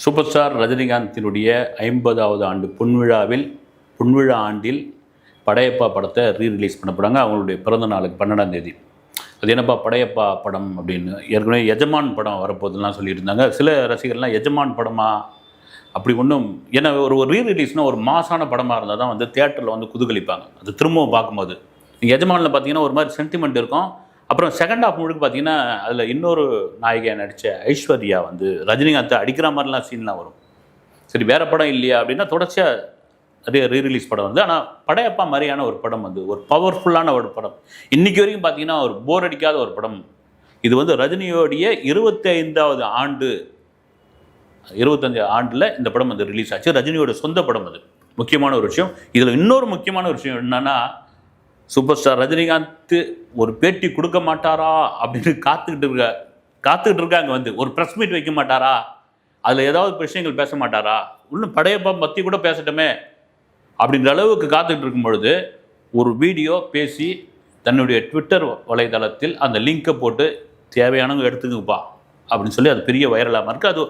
Super star ரஜினிகாந்தினுடைய 50வது ஆண்டு பொன்விழா ஆண்டில் படையப்பா படத்தை ரீரிலீஸ் பண்ண போகிறாங்க. அவங்களுடைய பிறந்த நாளுக்கு 12ஆம் தேதி. அது என்னப்பா படையப்பா படம் அப்படின்னு ஏற்கனவே எஜமான் படம் வரப்போகுதுலாம் சொல்லிட்டு இருந்தாங்க. சில ரசிகர்லாம் எஜமான் படமா அப்படி ஒன்றும், ஏன்னா ஒரு ரீரிலீஸ்னால் ஒரு மாசான படமாக இருந்தால் தான் வந்து தியேட்டரில் வந்து குதூகலிப்பாங்க. அது திரும்பவும் பார்க்கும்போது நீங்கள் எஜமானில் பார்த்தீங்கன்னா ஒரு மாதிரி சென்டிமெண்ட் இருக்கும். அப்புறம் செகண்ட் ஹாஃப் முழுக்க பார்த்தீங்கன்னா அதில் இன்னொரு நாயகியாக நடித்த ஐஸ்வர்யா வந்து ரஜினிகாந்தை அடிக்கிற மாதிரிலாம் சீன்லாம் வரும். சரி, வேறு படம் இல்லையா அப்படின்னா தொடர்ச்சியாக நிறைய ரீரிலீஸ் படம் வந்து, ஆனால் படையப்பா மாதிரியான ஒரு படம் வந்து ஒரு பவர்ஃபுல்லான ஒரு படம். இன்றைக்கி வரைக்கும் பார்த்தீங்கன்னா ஒரு போர் அடிக்காத ஒரு படம். இது வந்து ரஜினியோடைய 25வது ஆண்டு 25 ஆண்டில் இந்த படம் வந்து ரிலீஸ் ஆச்சு. ரஜினியோட சொந்த படம் அது. முக்கியமான ஒரு விஷயம். இதில் இன்னொரு முக்கியமான ஒரு விஷயம் என்னன்னா, சூப்பர் ஸ்டார் ரஜினிகாந்த் ஒரு பேட்டி கொடுக்க மாட்டாரா அப்படின்னு காத்துக்கிட்டு இருக்காங்க. வந்து ஒரு ப்ரெஸ் மீட் வைக்க மாட்டாரா, அதில் ஏதாவது விஷயங்கள் பேச மாட்டாரா, இன்னும் படையப்பா பற்றி கூட பேசட்டுமே அப்படின்ற அளவுக்கு காத்துக்கிட்டு இருக்கும் பொழுது ஒரு வீடியோ பேசி தன்னுடைய ட்விட்டர் வலைதளத்தில் அந்த லிங்கை போட்டு தேவையானவங்க எடுத்துக்குப்பா அப்படின்னு சொல்லி அது பெரிய வைரலாக இருக்குது. அது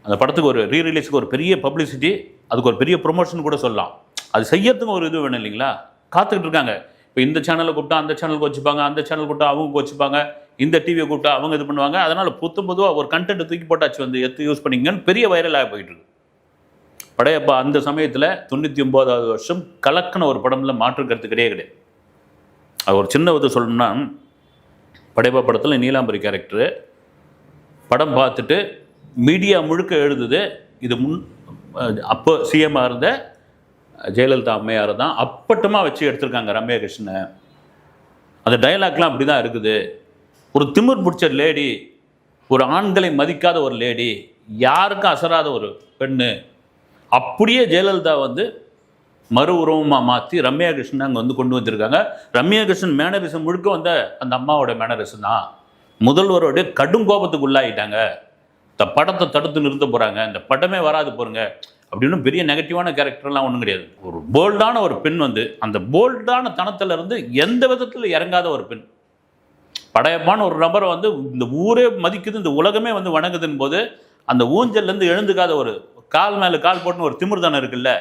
அந்த படத்துக்கு ஒரு ரீரிலீஸுக்கு ஒரு பெரிய பப்ளிசிட்டி, அதுக்கு ஒரு பெரிய ப்ரொமோஷன் கூட சொல்லலாம். அது செய்யறதுக்கும் ஒரு இது வேணும் இல்லைங்களா? காத்துக்கிட்டு இருக்காங்க. இப்போ இந்த சேனலை கூப்பிட்டா அந்த சேனலுக்கு வச்சுப்பாங்க, அந்த சேனல் கூப்பிட்டா அவங்க வச்சுப்பாங்க, இந்த டிவியை கூப்பிட்டா அவங்க இது பண்ணுவாங்க. அதனால் பொதுவாக ஒரு கண்டென்ட் தூக்கி போட்டாச்சு வந்து எடுத்து யூஸ் பண்ணிங்கன்னு பெரிய வைரலாக போயிட்டு இருக்கு. படையப்பா அந்த சமயத்தில் 99வது வருஷம் கலக்கின ஒரு படம்ல மாற்றுக்கிறது கிடையாது. அது ஒரு சின்ன இது சொல்லணும்னா, படையப்பா படத்தில் நீலாம்பரி கேரக்டரு படம் பார்த்துட்டு மீடியா முழுக்க எழுதுது இது அப்போ சிஎம்மாக இருந்த ஜெயலலிதா அம்மையார் தான் அப்பட்டமாக வச்சு எடுத்திருக்காங்க ரம்யா கிருஷ்ணன். அந்த டைலாக்லாம் அப்படி தான் இருக்குது. ஒரு திமிர் பிடிச்ச லேடி, ஒரு ஆண்களை மதிக்காத ஒரு லேடி, யாருக்கும் அசராத ஒரு பெண்ணு, அப்படியே ஜெயலலிதா வந்து மறு உருவமாக மாற்றி ரம்யா கிருஷ்ணன் அங்கே வந்து கொண்டு வந்திருக்காங்க. ரம்யா கிருஷ்ணன் மேனரிசம் முழுக்க வந்த அந்த அம்மாவோட மேனரிசம் தான். முதல்வரோடைய கடும் கோபத்துக்கு உள்ளாகிட்டாங்க. இந்த படத்தை தடுத்து நிறுத்த போகிறாங்க, இந்த படமே வராது போருங்க அப்படின்னு பெரிய நெகட்டிவான கேரக்டர்லாம் ஒன்றும் கிடையாது. ஒரு போல்டான ஒரு பெண் வந்து அந்த போல்டான தனத்திலிருந்து எந்த விதத்தில் இறங்காத ஒரு பெண். படையப்பான ஒரு நபரை வந்து இந்த ஊரே மதிக்குது, இந்த உலகமே வந்து வணங்குதுன்னு போது அந்த ஊஞ்சல்லேருந்து எழுந்துக்காத ஒரு கால் மேலே கால் போட்டுன்னு ஒரு திமிர்தானம் இருக்குல்ல,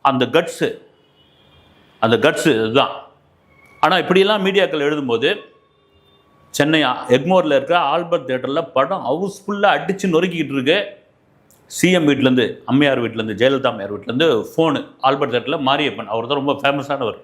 அந்த கட்ஸு இதுதான். ஆனால் இப்படியெல்லாம் மீடியாக்கள் எழுதும்போது சென்னை எக்மோரில் இருக்கிற ஆல்பர்ட் தியேட்டரில் படம் ஹவுஸ்ஃபுல்லாக அடித்து நொறுக்கிக்கிட்டு இருக்கு. சிஎம் வீட்டிலேருந்து, அம்மையார் வீட்டிலேருந்து, ஜெயலலிதா அம்மையார் வீட்டிலேருந்து ஃபோனு ஆல்பர்ட் தியேட்டரில் மாரியப்பன், அவர் தான் ரொம்ப ஃபேமஸானவர்.